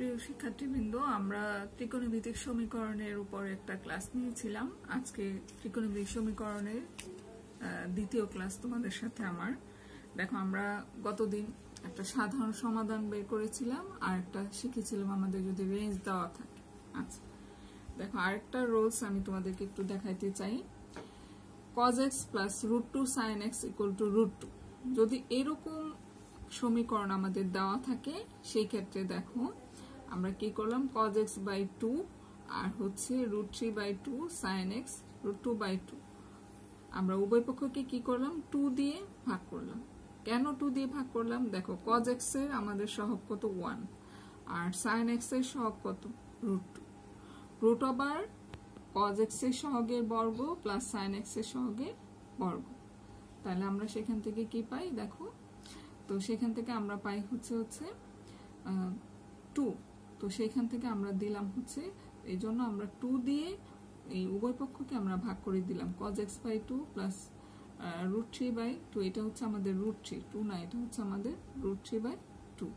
প্রিয় শিক্ষার্থীবৃন্দ, আমরা ত্রিকোণমিতিক সমীকরণের উপর একটা ক্লাস নিয়েছিলাম। আজকে ত্রিকোণমিতিক সমীকরণের দ্বিতীয় ক্লাস তোমাদের সাথে আমার। দেখো, আমরা গতদিন একটা সাধারণ সমাধান বের করেছিলাম আর একটা শিখেছিলাম আমাদের যদি রেঞ্জ দেওয়া থাকে। আচ্ছা, দেখো আরেকটা রুলস আমি তোমাদেরকে একটু দেখাইতে চাই। cos x plus √2 sin x equal to √2, যদি এরকম সমীকরণ আমাদের দেওয়া থাকে সেই ক্ষেত্রে দেখো আমরা কি করলাম, cos x by 2 আর হচ্ছে √3 by 2 sin x √2 by 2, আমরা উভয় পক্ষকে কি করলাম 2 দিয়ে ভাগ করলাম। কেন 2 দিয়ে ভাগ করলাম? দেখো cos x এর আমাদের সহগ কত 1 আর sin x এর সহগ কত √2, রুট ওভার cos x এর সহগের বর্গ প্লাস sin x এর সহগের বর্গ। তাহলে আমরা সেখান থেকে কি পাই দেখো, তো সেখান থেকে আমরা পাই হচ্ছে 2, তো সেখান থেকে আমরা দিলাম হচ্ছে, এই জন্য আমরা 2 দিয়ে এই উভয় পক্ষকে আমরা ভাগ করে দিলাম। cos x by 2 plus √3 by 2, এটা হচ্ছে আমাদের √3, 2 না, এটা হচ্ছে আমাদের √3 by 2।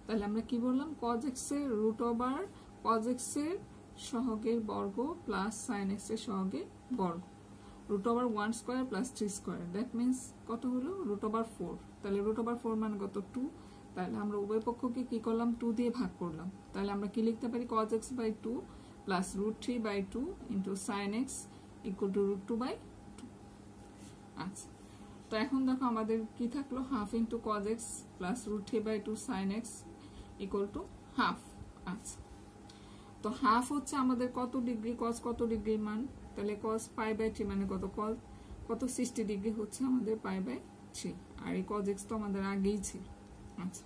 তাহলে আমরা কি বললাম, cos x এর রুট ওভার cos x এর সহগের বর্গ প্লাস sin x এর সহগের বর্গ, root over 1 square plus 3 square, that means কত হলো রুট ওভার 4। তাহলে রুট ওভার 4 মানে কত 2। তাহলে আমরা উভয় পক্ষকে কি করলাম 2 দিয়ে ভাগ করলাম। তাহলে আমরা কি লিখতে পারি, cos x by 2 plus √3 by 2 into sin x equal two √2 by 2। আচ্ছা, তো এখন দেখো আমাদের কি থাকলো, half into cos x plus √3 by 2 sin x equal to half. আচ্ছা, তো হাফ হচ্ছে আমাদের কত ডিগ্রি, cos কত ডিগ্রির মান, তাহলে cos পাই বাই 3 মানে কত, কত 60 ডিগ্রি হচ্ছে আমাদের পাই বাই 3, আর এই cos x তো আমাদের আগেই ছিল। আচ্ছা,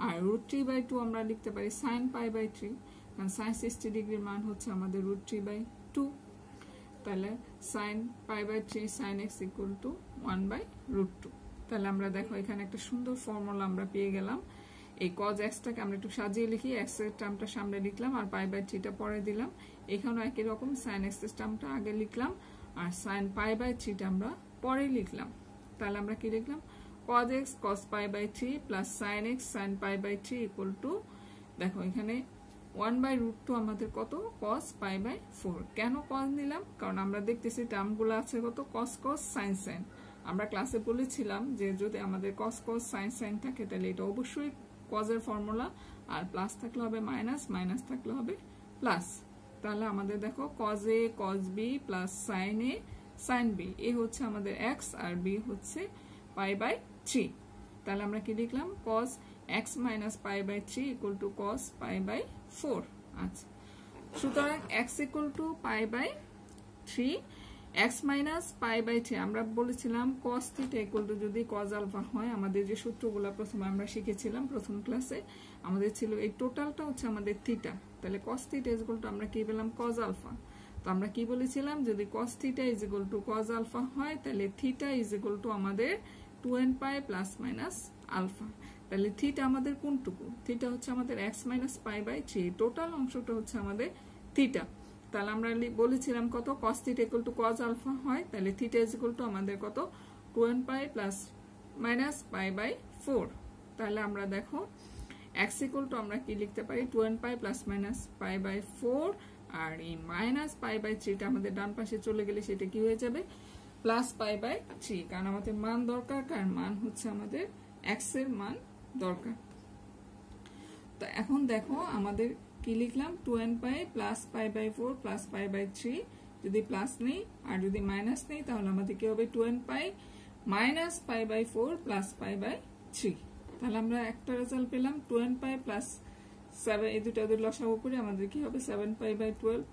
আর √3 by 2 আমরা লিখতে পারি sin পাই বাই 3, কারণ sin 60 ডিগ্রির মান হচ্ছে আমাদের √3 by 2। তাহলে sin pi by 3 sin x equal to 1 by √2। তাহলে আমরা দেখো এখানে একটা সুন্দর ফর্মুলা আমরা পেয়ে গেলাম। এই cos x টাকে আমরা একটু সাজিয়ে লিখি, x এর টার্মটা সামনে লিখলাম আর পাই বাই 3 টা পরে দিলাম। এখানেও একই রকম sin x এর টার্মটা আগে লিখলাম আর sin পাই বাই 3 টা আমরা পরে লিখলাম। তাহলে আমরা কি লিখলাম, cos x cos pi by 3 plus sin x sin pi by 3 equal to, দেখো এখানে 1 by √2 আমাদের কত, cos পাই বাই 4। কেন cos নিলাম? কারণ আমরা দেখতেছি টার্মগুলো আছে কত cos cos sin sin। আমরা ক্লাসে বলেছিলাম যে যদি আমাদের cos cos sin sin থাকে তাহলে এটা অবশ্যই cos এর ফর্মুলা, আর প্লাস থাকলে হবে মাইনাস, মাইনাস থাকলে হবে প্লাস। তাহলে আমাদের দেখো cos a cos b plus sin a sin b, এ হচ্ছে আমাদের x আর b হচ্ছে পাই বাই 3। তাহলে আমরা কি লিখলাম, cos x minus pi by 3 equal to cos pi by 4। আচ্ছা, সুতরাং x equal to pi by 3, x minus pi by 3, আমরা বলেছিলাম cos থিটা ইকুয়াল টু যদি cos আলফা হয়, আমাদের যে সূত্রগুলো প্রথমে আমরা শিখেছিলাম প্রথম ক্লাসে, আমাদের ছিল এই টোটালটা হচ্ছে আমাদের থিটা। তাহলে cos থিটা ইকুয়াল টু আমরা কি পেলাম, cos আলফা। তো আমরা কি বলেছিলাম, যদি cos theta is equal to cos alpha হয় তাহলে থিটা ইজ ইকুয়াল টু আমাদের 2n pi plus minus alpha. তাহলে থিটা আমাদের কোনটুকু, থিটা হচ্ছে আমাদের x minus pi by 3, total অংশটা হচ্ছে আমাদের থিটা। তাহলে আমরা বলেছিলাম কত, cos theta equal to cos alpha হয়, তাহলে থিটা ইজ ইকুয়াল টু আমাদের কত 2n pi plus minus pi by 4। তাহলে আমরা দেখো x ইকুয়াল টু আমরা কি লিখতে পারি, 2n pi plus minus pi by 4, আর এই মাইনাস পাই বাই 3 টা আমাদের ডান পাশে চলে গেলে সেটা কি হয়ে যাবে, প্লাস পাই বাই 3, কারণ আমাদের মান দরকার, কার মান হচ্ছে আমাদের x এর মান দরকার। তো এখন দেখো আমাদের কি লিখলাম, 2n pi plus pi by 4 plus pi by 3, যদি প্লাস নেই আর যদি মাইনাস নেই তাহলে আমাদের কি হবে, 2n pi minus pi by 4 plus pi by 3। তাহলে আমরা একটা রেজাল্ট পেলাম 2n পাই প্লাস 7, এই দুটা যদি লসাগু করি আমাদের কি হবে 7 পাই বাই 12,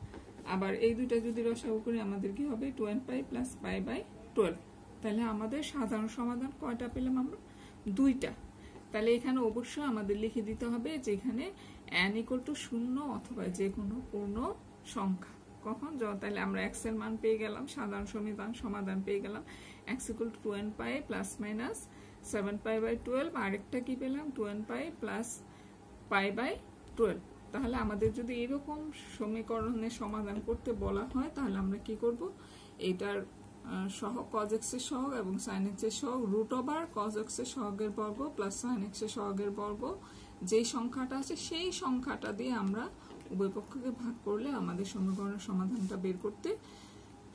আবার এই দুটা যদি লসাগু করি আমাদের কি হবে 2n pi plus pi by 12। তাহলে আমাদের সাধারণ সমাধান কয়টা পেলাম আমরা, 2টা। তাহলে এখানে অবশ্যই আমাদের লিখে দিতে হবে যে এখানে n ইকুয়াল টু 0 অথবা যে কোনো পূর্ণ সংখ্যা। কখন, তাহলে আমরা x এর মান পেয়ে গেলাম, সাধারণ সমাধান পেয়ে গেলাম x equal to 2n pi plus minus 7 pi by 12, আরেকটা কি পেলাম 2n pi plus pi by 12। তাহলে আমাদের যদি এরকম সমীকরণের সমাধান করতে বলা হয় তাহলে আমরা কি করব, এটার সহগ cos x এর সহগ এবং sin x এর সহগ রুট ওভার cos x এর সহগের বর্গ প্লাস sin x এর সহগের বর্গ যেই সংখ্যাটা আছে সেই সংখ্যাটা দিয়ে আমরা উভয় পক্ষকে ভাগ করলে আমাদের সমীকরণের সমাধানটা বের করতে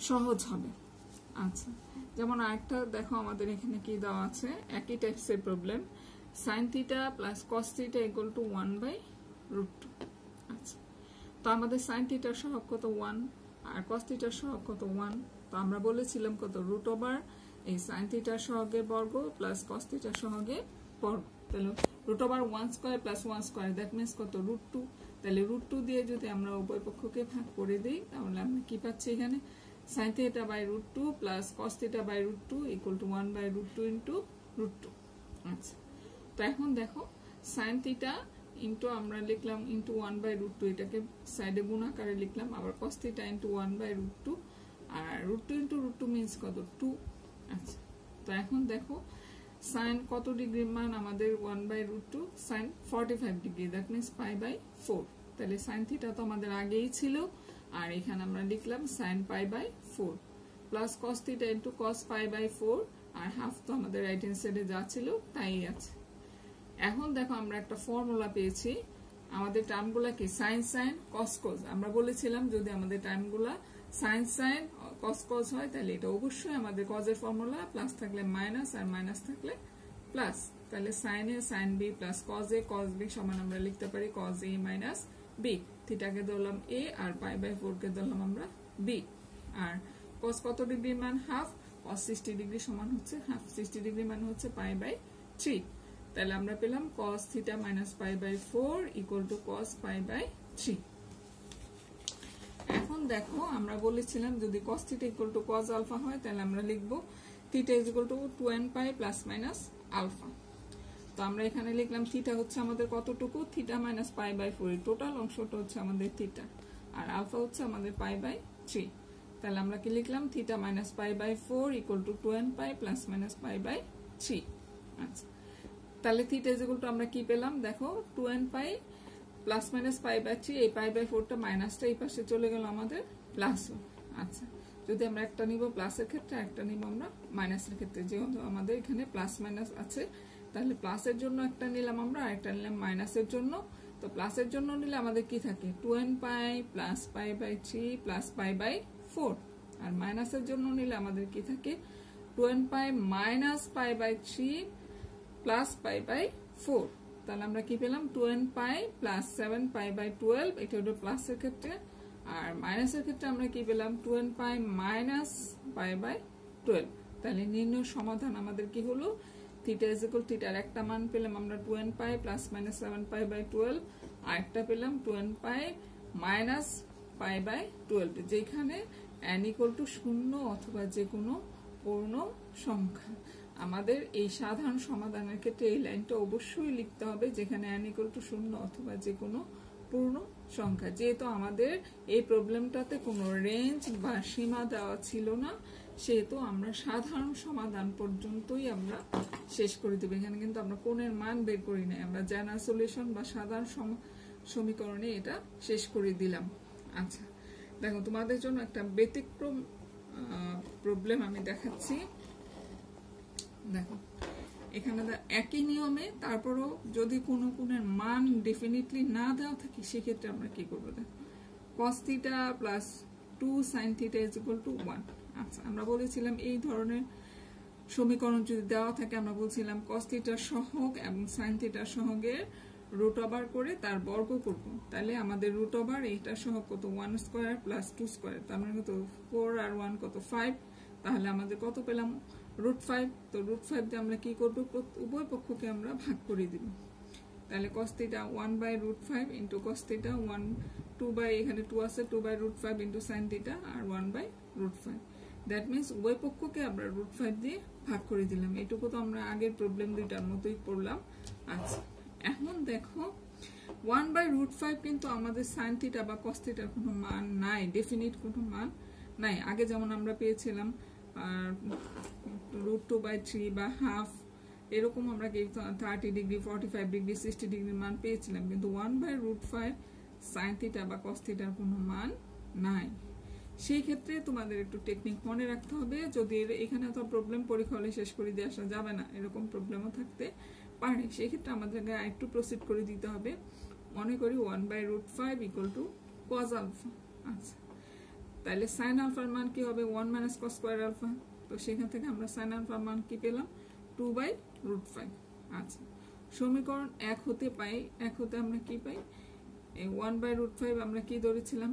সহজ হবে। আচ্ছা, যেমন আরেকটা দেখো, আমাদের এখানে কি দেওয়া আছে, একই টাইপসের problem, sin theta plus cos theta equal to 1/√2। আচ্ছা, তো আমাদের sin থিটার সহগ কত 1 আর cos থিটার সহগ কত 1। তো আমরা বলেছিলাম কত রুট ওভার এই sin থিটার সহগের বর্গ প্লাস cos থিটার সহগের বর্গ, তাহলে root over 1 square plus 1 square, that means কত √2। তাহলে √2 দিয়ে যদি আমরা উভয় পক্ষকে ভাগ করে দিই তাহলে আমরা কি পাচ্ছি এখানে, sin theta by √2 plus cos theta by √2 equal to 1/√2 into √2। আচ্ছা, তো এখন দেখো sin থিটা ইন্টু আমরা লিখলাম ইন্টু 1/√2, এটাকে সাইডে গুণ আকারে লিখলাম, আবার cos থিটা ইন্টু 1/√2 আর √2 ইন্টু √2 মিন্স কত 2। আচ্ছা, তো এখন দেখো sin কত ডিগ্রির মান আমাদের 1/√2, sin 45 ডিগ্রি, দ্যাট মিন্স π/4। তাহলে sin থিটা তো আমাদের আগেই ছিল, আর এখানে আমরা লিখলাম sin π/4 plus cos theta into cos π/4 আর হাফ তো আমাদের রাইট হ্যান্ড সাইডে যা ছিল তাই আছে। এখন দেখো আমরা একটা ফর্মুলা পেয়েছি, আমাদের টার্মগুলাকে sin sin cos cos, আমরা বলেছিলাম যদি আমাদের টার্মগুলা sin sin cos cos হয় তাহলে এটা অবশ্যই আমাদের cos এর ফর্মুলা, প্লাস থাকলে মাইনাস আর মাইনাস থাকলে প্লাস, তাহলে sin a sin b plus cos a cos b সমান আমরা লিখতে পারি cos a মাইনাস b। থিটাকে ধরলাম a আর π/4 কে ধরলাম আমরা b। আর cos কত ডিগ্রির মান হাফ, cos 60 ডিগ্রি সমান হচ্ছে হাফ, 60 ডিগ্রি মানে হচ্ছে π/3। তাহলে আমরা পেলাম cos theta minus π/4 equal to cos π/3। এখন দেখো আমরা বলেছিলাম যদি cos theta equal to cos alpha হয় তাহলে আমরা লিখব theta is equal to 2nπ plus minus alpha. তো আমরা এখানে লিখলাম থিটা হচ্ছে আমাদের কতটুকু, থিটা মাইনাস π/4, টোটাল অংশটা হচ্ছে আমাদের থিটা আর আলফা হচ্ছে আমাদের π/3। তাহলে আমরা কি লিখলাম theta minus π/4 equal to 2nπ plus minus π/3। আচ্ছা, তাহলে থিটা ইজ ইকুয়াল টু আমরা কি পেলাম, দেখো 2nπ প্লাস মাইনাস π/3, এই π/4টা মাইনাসটা এই পাশে চলে গেল আমাদের প্লাস। আচ্ছা, যদি আমরা একটা নিব প্লাসের ক্ষেত্রে একটা নিব আমরা মাইনাসের ক্ষেত্রে, যেহেতু আমাদের এখানে প্লাস মাইনাস আছে তাহলে প্লাসের জন্য একটা নিলাম আমরা আর একটা নিলাম মাইনাসের জন্য। তো প্লাসের জন্য নিলে আমাদের কি থাকে 2nπ প্লাস π/3 প্লাস π/4, আর মাইনাসের জন্য নিলে আমাদের কি থাকে 2nπ মাইনাস π/3 প্লাস π/4। তাহলে আমরা কি পেলাম 2nπ প্লাস 7π/12, এটা হলো প্লাসের ক্ষেত্রে, আর মাইনাসের ক্ষেত্রে আমরা কি পেলাম 2nπ মাইনাস π/12। তাহলে নির্ণয় সমাধান আমাদের কি হলো, থিটা ইজ ইকুয়াল থিটার একটা মান পেলাম আমরা 2nπ প্লাস মাইনাস 7π/12, আর একটা পেলাম 2nπ মাইনাস π/12, যেখানে n ইকুয়াল টু 0 অথবা যে কোনো পূর্ণ সংখ্যা। আমাদের এই সাধারণ সমাধানের ক্ষেত্রে এই লাইনটা অবশ্যই লিখতে হবে যেখানে n ইকুয়াল টু 0 অথবা যে কোনো পূর্ণ সংখ্যা। যেহেতু আমাদের এই প্রবলেমটাতে কোনো রেঞ্জ বা সীমা দেওয়া ছিল না, সেহেতু আমরা সাধারণ সমাধান পর্যন্তই আমরা শেষ করে দেব। এখানে কিন্তু আমরা কোণের মান বের করি নাই, আমরা জেনারেল সলিউশন বা সাধারণ সমীকরণে এটা শেষ করে দিলাম। আচ্ছা, দেখো তোমাদের জন্য একটা ব্যতিক্রম প্রবলেম আমি দেখাচ্ছি। দেখো এখানে একই নিয়মে তারপরও যদি কোনো কোণের মান ডেফিনিটলি না দেওয়া থাকে সেক্ষেত্রে আমরা কি করবো, দেখো cos theta plus 2 sin theta is equal to 1। আচ্ছা, আমরা বলেছিলাম এই ধরনের সমীকরণ যদি দেওয়া থাকে আমরা বলছিলাম cos থিটার সহগ এবং sin থিটার সহগের রুট ওভার করে তার বর্গ করব। তাহলে আমাদের রুট ওভার এইটার সহগ কত 1 স্কয়ার প্লাস 2 স্কয়ার, তার মানে কত 4 আর 1 কত 5। তাহলে আমাদের কত পেলাম √5। তো √5 দিয়ে আমরা কি করব, উভয় পক্ষকে আমরা ভাগ করে দিব। তাহলে cos theta 1/√5 into cos theta 2 এখানে 2 আছে 2/√5 ইন্টু sin থিটা আর 1/√5। দ্যাট মিন্স উভয় পক্ষকে আমরা √5 দিয়ে ভাগ করে দিলাম। এটুকু তো আমরা আগের প্রবলেম দুইটার মতোই পড়লাম। আচ্ছা, এখন দেখো 1/√5 কিন্তু আমাদের sin থিটা বা cos থিটার কোনো মান নাই, ডেফিনিট কোনো মান নাই। আগে যেমন আমরা পেয়েছিলাম √2/3 বা হাফ, এরকম আমরা 30 ডিগ্রি 45 ডিগ্রি 60 ডিগ্রির মান পেয়েছিলাম, কিন্তু 1/√5 sin থিটা বা cos থিটার কোনো মান নাই। সেই ক্ষেত্রে তোমাদের একটু টেকনিক মনে রাখতে হবে। যদি এখানে তো প্রবলেম পরীক্ষা হলে শেষ করে দিয়ে আসা যাবে না, এরকম প্রবলেমও থাকতে পারে, সেক্ষেত্রে আমাদেরকে আরেকটু প্রসিড করে দিতে হবে। মনে করি 1/√5 ইকুয়াল টু cos আলফা। আচ্ছা, তাহলে সাইন আলফার মান কি হবে 1 - cos স্কয়ার আলফা। তো সেখান থেকে আমরা সাইন আলফার মান কি পেলাম 2/√5। আচ্ছা, সমীকরণ 1 হতে আমরা কি পাই, এই 1/√5 আমরা কি ধরেছিলাম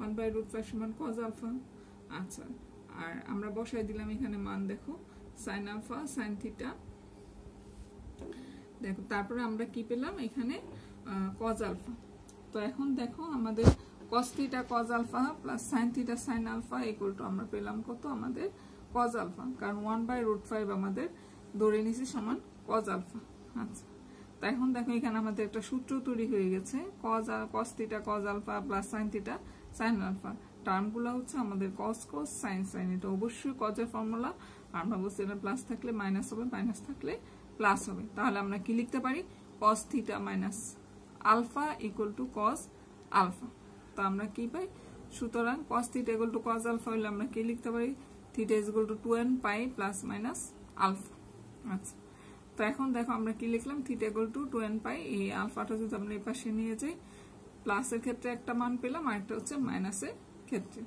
1/√5 সমান cos আলফা। আচ্ছা, আর আমরা বসাই দিলাম এখানে মান, দেখো সাইন আলফা সাইন থিটা, দেখো তারপরে আমরা কি পেলাম এখানে cos আলফা। তো এখন দেখো আমাদের cos theta cos alpha plus sin theta sin alpha equal to আমরা পেলাম কত আমাদের cos আলফা, কারণ 1/√5 আমাদের ধরে নিছি সমান cos আলফা। আচ্ছা, তো এখন দেখো এখানে আমাদের একটা সূত্র তৈরি হয়ে গেছে, cos theta cos alpha plus sin theta sin alpha. টার্মগুলো হচ্ছে আমাদের cos cos sin sin, এটা অবশ্যই cos এর ফর্মুলা। আমরা বলছি এটা প্লাস থাকলে মাইনাস হবে, মাইনাস থাকলে প্লাস হবে। তাহলে আমরা কি লিখতে পারি cos theta minus alpha equal to cos alpha. তো আমরা কি পাই, সুতরাং cos theta equal to cos alpha হলে আমরা কি লিখতে পারি theta is equal to 2n pi plus minus alpha. আচ্ছা, তো এখন দেখো আমরা কি লিখলাম থিটা ইকুয়াল টু 2n পাই, এই আলফাটা যদি আমরা এই পাশে নিয়ে যাই প্লাসের ক্ষেত্রে একটা মান পেলাম আর একটা হচ্ছে মাইনাসের ক্ষেত্রে।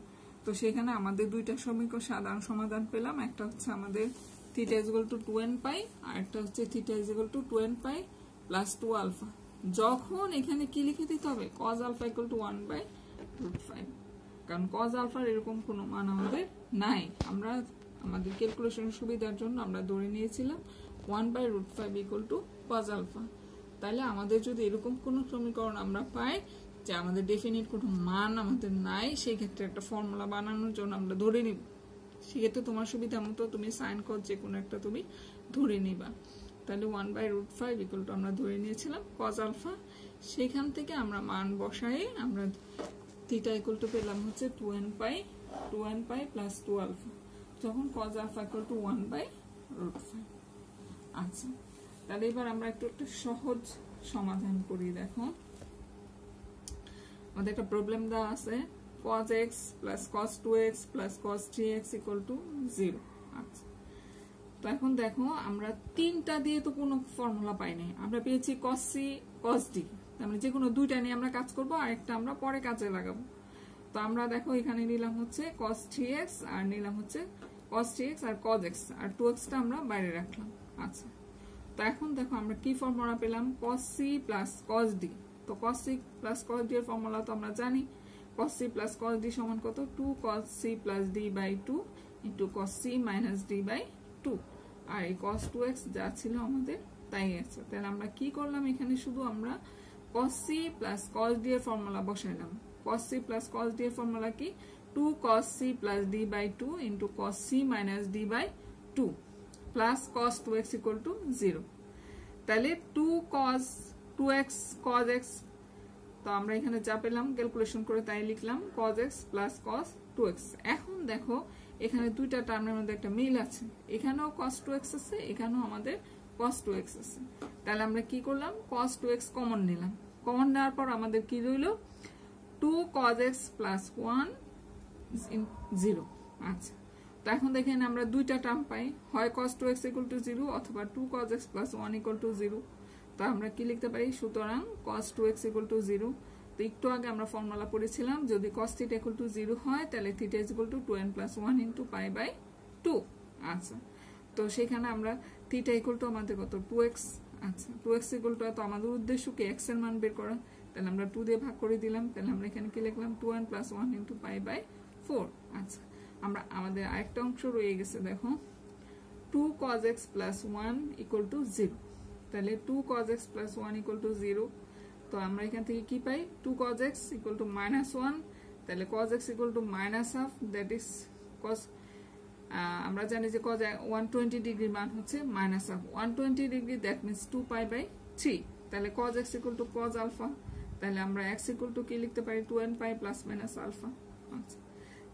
তো সেখানে আমাদের দুইটা সমীকরণ সাধারণ সমাধান পেলাম, একটা হচ্ছে আমাদের theta is equal to 2n pi আর একটা হচ্ছে theta is equal to 2n pi plus 2 alpha. যখন এখানে কি লিখে দিতে হবে cos আলফা ইকুয়াল টু 1/√5, কারণ cos আলফার এরকম কোনো মান আমাদের নাই, আমরা আমাদের ক্যালকুলেশনের সুবিধার জন্য আমরা ধরে নিয়েছিলাম 1/√5 ইকুয়াল টু cos আলফা। তাহলে আমাদের যদি এরকম কোনো সমীকরণ আমরা পাই যে আমাদের ডেফিনিট কোনো মান আমাদের নাই, সেই ক্ষেত্রে একটা ফর্মুলা বানানোর জন্য আমরা ধরে নিব। সেক্ষেত্রে তোমার সুবিধা মতো তুমি সাইন cos যে কোনো একটা তুমি ধরে নিবা। তাহলে 1/√5 ইকুয়াল টু আমরা ধরে নিয়েছিলাম cos আলফা। সেখান থেকে আমরা মান বসাই আমরা থিটা ইকুয়াল টু পেলাম হচ্ছে 2n পাই প্লাস 2 আলফা, যখন cos আলফা ইকুয়াল টু 1/√5। আচ্ছা, তাহলে এবার আমরা একটু একটা সহজ সমাধান করি। দেখো আমাদের একটা প্রবলেম দেওয়া আছে cos x plus cos 2x plus cos 3x equal to 0। আচ্ছা, তো এখন দেখো আমরা তিনটা দিয়ে তো কোনো ফর্মুলা পাই নাই, আমরা পেয়েছি cos c cos d, মানে যে কোনো দুইটা নিয়ে আমরা কাজ করব আর একটা আমরা পরে কাজে লাগাবো। তো আমরা দেখো এখানে নিলাম হচ্ছে cos 3x আর নিলাম হচ্ছে cos 3x আর cos x আর 2x টা আমরা বাইরে রাখলাম। আচ্ছা, তো এখন দেখো আমরা কি ফর্মুলা পেলাম cos c plus cos d। তো cos c plus cos d এর ফর্মুলা তো আমরা জানি, cos c plus cos d সমান কত 2 cos c plus d by 2 into cos c minus d by 2, আর এই cos 2x যা ছিল আমাদের তাই আছে। তাহলে আমরা কি করলাম এখানে শুধু আমরা cos c plus cos d এর ফর্মুলা বসাইলাম। cos c plus cos d এর ফর্মুলা কি 2 cos c plus d by 2 into cos c minus d by 2 plus cos 2x equal to 0। তাহলে 2 cos 2x cos x, তো আমরা এখানে যা পেলাম ক্যালকুলেশন করে তাই লিখলাম cos x plus cos 2x। এখন দেখো এখানে দুইটা টার্মের মধ্যে একটা মিল আছে, এখানেও cos 2x আছে এখানেও আমাদের cos 2x আছে। তাহলে আমরা কি করলাম cos 2x কমন নিলাম, কমন নেওয়ার পর আমাদের কি রইল 2 cos x প্লাস 1 0। আচ্ছা, তো এখন দেখেন আমরা দুইটা টার্ম পাই, হয় cos 2x ইকুয়াল টু 0 অথবা 2 cos x plus 1 equal to 0। তো আমরা কি লিখতে পারি, সুতরাং cos 2x ইকুয়াল টু 0। তো একটু আগে আমরা ফর্মুলা পড়েছিলাম যদি cos থিটা ইকুয়াল টু 0 হয় তাহলে theta is equal to 2n plus 1 into pi by 2। আচ্ছা, তো সেখানে আমরা থিটা ইকুয়াল টু আমাদের কত 2x। আচ্ছা, 2x ইকুয়াল টু, তো আমাদের উদ্দেশ্য কি x এর মান বের করা, তাহলে আমরা 2 দিয়ে ভাগ করে দিলাম। তাহলে আমরা এখানে কি লিখলাম 2n plus 1 into pi by 4। আচ্ছা, আমরা আমাদের আরেকটা অংশ রয়ে গেছে, দেখো 2 cos x plus 1 equal to 0। তাহলে 2 cos x plus 1 equal to 0। তো আমরা এখান থেকে কি পাই 2 cos x equal to minus 1, তাহলে cos x equal to minus half, that is cos, আমরা জানি যে cos 120 ডিগ্রি মান হচ্ছে minus half, 120 degree that means 2 pi by 3। তাহলে cos x equal to cos alpha, তাহলে আমরা x ইকুয়াল টু কি লিখতে পারি 2n pi plus minus alpha. আচ্ছা,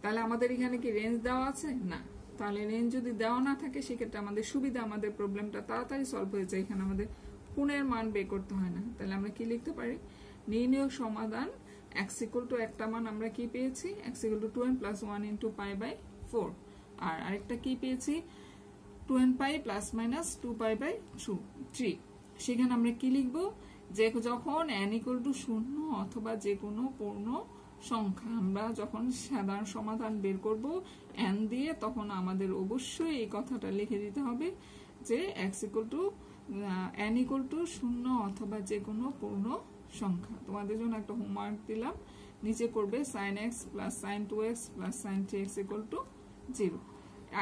তাহলে আমাদের এখানে কি রেঞ্জ দেওয়া আছে না, তাহলে রেঞ্জ যদি দেওয়া না থাকে সেক্ষেত্রে আমাদের সুবিধা, আমাদের প্রবলেমটা তাড়াতাড়ি সলভ হয়ে যায়, এখানে আমাদের কোণের মান বের করতে হয় না। তাহলে আমরা কি লিখতে পারি নির্ণয় সমাধান x ইকুয়াল টু একটা মান আমরা কি পেয়েছি x equal to 2n plus 1 into pi by 4, আর আরেকটা কি পেয়েছি 2n pi plus minus 2 pi by 3। সেখানে আমরা কি লিখব, যে যখন n = 0 অথবা যে কোনো পূর্ণ সংখ্যা আমরা যখন সাধারণ সমাধান বের করব n দিয়ে, তখন আমাদের অবশ্যই এই কথাটা লিখে দিতে হবে যে n = 0 অথবা যে কোনো পূর্ণ সংখ্যা। তোমাদের জন্য একটা হোমওয়ার্ক দিলাম, নিচে করবে sin x + sin 2x + sin 3x = 0।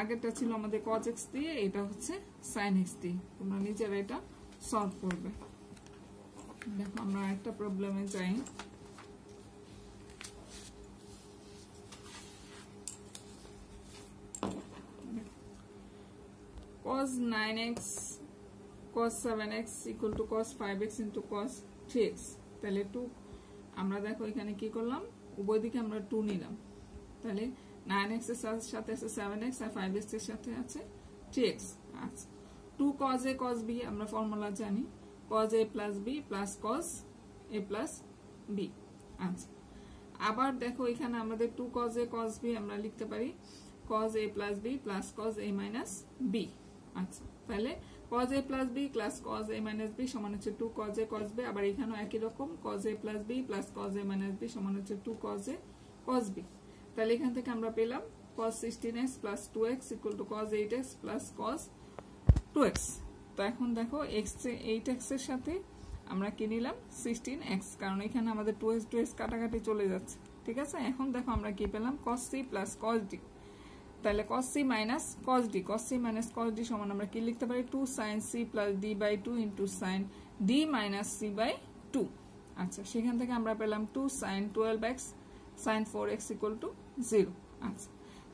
আগেরটা ছিল আমাদের cos x দিয়ে, এটা হচ্ছে sin x দিয়ে। তোমরা নিজেরা এটা সলভ করবে। দেখো আমরা একটা প্রবলেমে যাই। cos 9x cos 7x = cos 5x * cos 3x। তাহলে 2 আমরা দেখো এখানে কি করলাম, উভয় দিকে আমরা 2 নিলাম। তাহলে 9x এর সাথে আছে 7x আর 5x এর সাথে আছে 3x। আচ্ছা, 2 cos a cos b আমরা ফর্মুলা জানি, cos a + b + cos a + b। আচ্ছা, আবার দেখো এখানে আমাদের 2 cos a cos b আমরা লিখতে পারি cos a + b + cos a - b। আচ্ছা, তাহলে cos a + b + cos a - b সমান হচ্ছে 2 cos a cos b। আবার এখানেও একই রকম cos a + b + cos a - b সমান হচ্ছে 2 cos a cos b। তাহলে এখান থেকে আমরা পেলাম cos 16x + 2x = cos 8x + cos 2x। তো এখন দেখো 8x এর সাথে আমরা কি নিলাম 16x, কারণ এখানে আমাদের 2x কাটাকাটি চলে যাচ্ছে। ঠিক আছে, এখন দেখো আমরা কি পেলাম cos c + cos d। তাহলে cos c - cos d, cos c - cos d সমান আমরা কি লিখতে পারি 2 sin c + d/2 * sin d - c/2। আচ্ছা, সেখান থেকে আমরা পেলাম 2 sin 12x sin 4x = 0। আচ্ছা,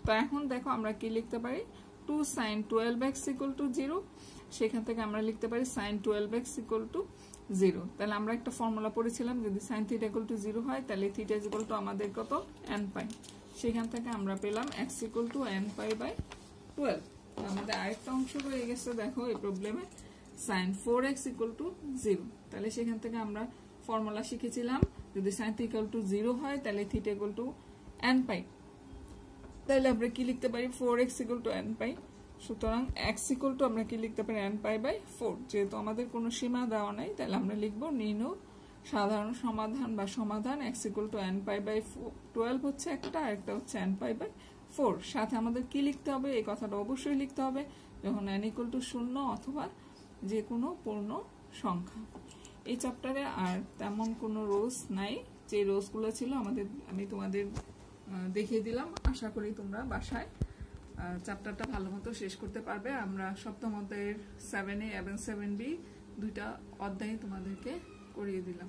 তো এখন দেখো আমরা কি লিখতে পারি 2 sin 12x = 0। সেখান থেকে আমরা লিখতে পারি sin 12x = 0। তাহলে আমরা একটা ফর্মুলা পড়েছিলাম, যদি sin θ = 0 হয় তাহলে θ = আমাদের কত nπ। সেখান থেকে আমরা পেলাম x = nπ/12। আমাদের আরেকটা অংশ রয়ে গেছে দেখো এই প্রবলেমে, sin 4x = 0। তাহলে সেখান থেকে আমরা ফর্মুলা শিখেছিলাম, যদি sin θ = 0 হয় তাহলে θ = nπ। তাহলে আমরা কি লিখতে পারি 4x = nπ। সুতরাং x = আমরা কি লিখতে পারি nπ/4। যেহেতু আমাদের কোনো সীমা দেওয়া নাই, তাহলে আমরা লিখব নির্ণয় সাধারণ সমাধান বা সমাধান x = nπ/12 হচ্ছে একটা, আরেকটা হচ্ছে nπ/4। সাথে আমাদের কি লিখতে হবে, এই কথাটা অবশ্যই লিখতে হবে যখন n = 0 অথবা যে কোনো পূর্ণ সংখ্যা। এই চ্যাপ্টারে আর তেমন কোনো রোজ নাই, যে রোজগুলো ছিল আমি তোমাদের দেখিয়ে দিলাম। আশা করি তোমরা বাসায় চ্যাপ্টারটা ভালো মতো শেষ করতে পারবে। আমরা সপ্তম অধ্যায়ের 7A এবং 7B দুইটা অধ্যায় তোমাদেরকে করিয়ে দিলাম।